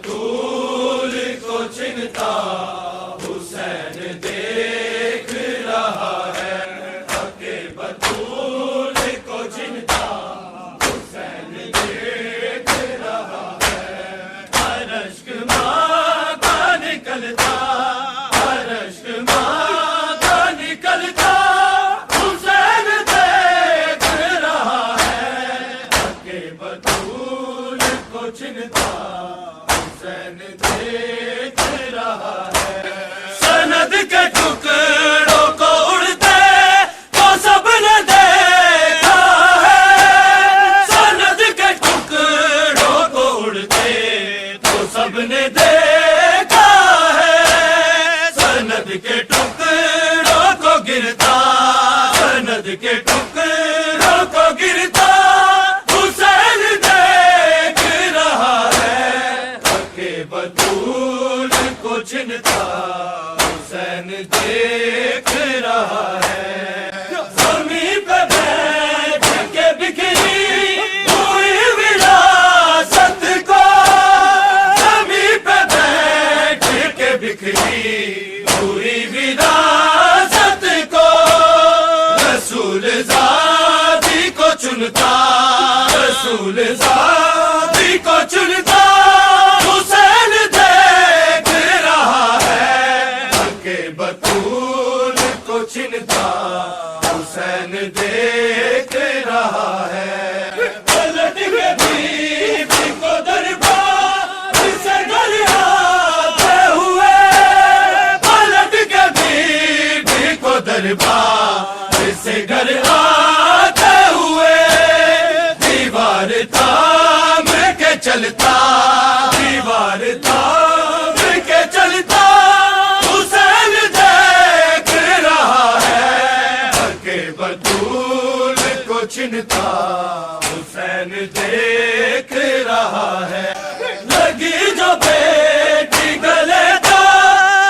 بطول کو چنتا حسین دیکھ رہا ہے، حق بطول کو چنتا حسین دیکھ رہا ہے، ہر اشک ماں کا نکلتا، ہر اشک ماں کا نکلتا حسین دیکھ رہا ہے، حق بطول کو چنتا حسین دیکھ رہا ہے، سند کے ٹکڑوں کو اڑتے تو سب نے دیکھا ہے، سند کے ٹکڑوں کو اڑتے تو سب نے دیکھا ہے، سند کے ٹکڑوں کو گرتا، سند کے ٹکڑوں کو گرتا حسین دیکھ رہا ہے، حق بطول کو چنتا حسین دیکھ رہا ہے، زمین پہ بیٹھ کے بکھری ہوئی وراثت کو، زمین پہ بیٹھ کے بکھری ہوئی وراثت کو، رسول ذاتی کو چنتا، رسول ذاتی کو چنتا حسین دیکھ رہا ہے، حق بطول کو چنتا حسین دیکھ رہا ہے، پلٹ کے بیوی کو دربار سے گھر آتے ہوئے، پلٹ کے بیوی کو دربار سے گھر آتے ہوئے، دیوار تھام کے چلتا، دیوار تھام کے چلتا حسین دیکھ رہا ہے، حق بطول کو چنتا حسین دیکھ رہا ہے، لگی جو بیٹی گلے کا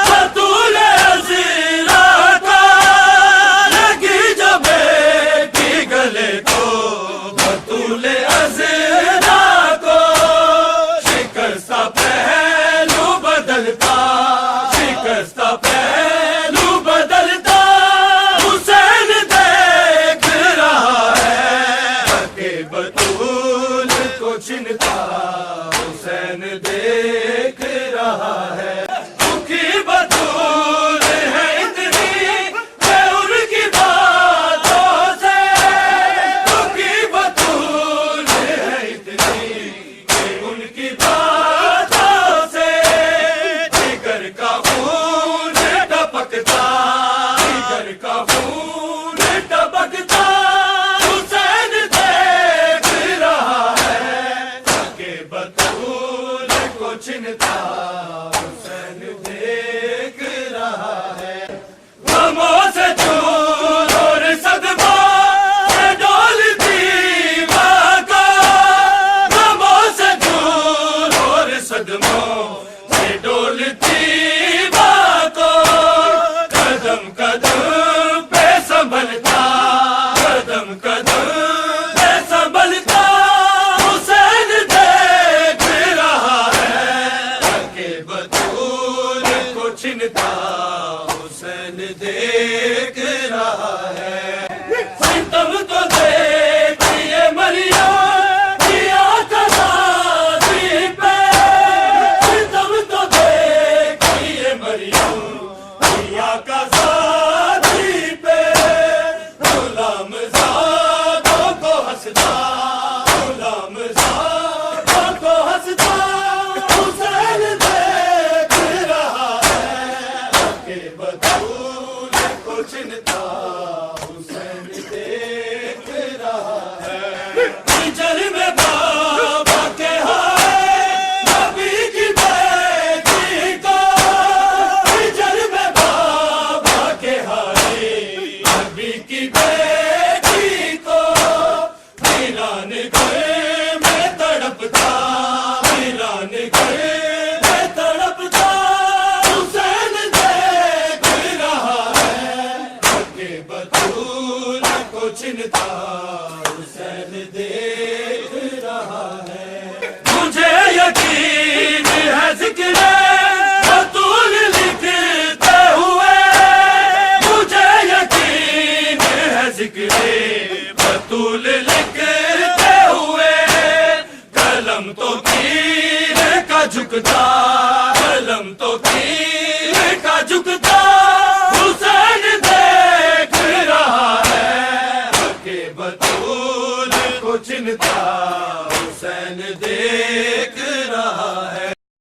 بطول عزیرا کا، لگی جو بیٹی گلے کو بطول عزیرا کو، شکستہ پہلو بدلتا، شکستہ پہلو بدلتا حسین دیکھ رہا ہے، حق بطول کو چنتا حسین دیکھ رہا ہے، دکھی بطول ہے اتنی کہ ان کی باتوں سے، دکھی بطول ہے اتنی کہ ان کی باتوں سے، جگر کا خون ٹپکتا، جگر کا خون ٹپکتا حسین دیکھ رہا ہے، حق بطول کو چنتا حسین دیکھ رہا ہے، غموں سے چور اور صدمہ سے ڈولتی ماں کو، غموں سے چور اور صدموں سے ڈولتی ماں کو، قدم قدم پہ سنبھلتا، قدم قدم پہ سنبھلتا حسین دیکھ رہا ہے، حق بطول کو چنتا حسین دیکھ رہا ہے، ستم تو دیکھیے مریم کیا کذاتی پہ، ستم تو دیکھیے مریم کیا کذاتی پہ، غلام زادوں کو ہنستا، غلام زادوں کو ہنستا حسین دیکھ رہا ہے، حق بطول کو چنتا حسین دیکھ رہا ہے، ہجر میں بابا کے ہائے نبی کی بیٹی کو، ہجر میں بابا کے ہائے نبی کی بیٹی کو، ویران گھر میں تڑپتا، ویران گھر میں تڑپتا حسین دیکھ رہا ہے، حق بطول کو چنتا حسین دیکھ رہا ہے، مجھے یقین ہے ذکر بطول لکھتے ہوئے، مجھے یقین ہے ذکر بطول لکھتے ہوئے، قلم تو تیر کا جھکتا، قلم تو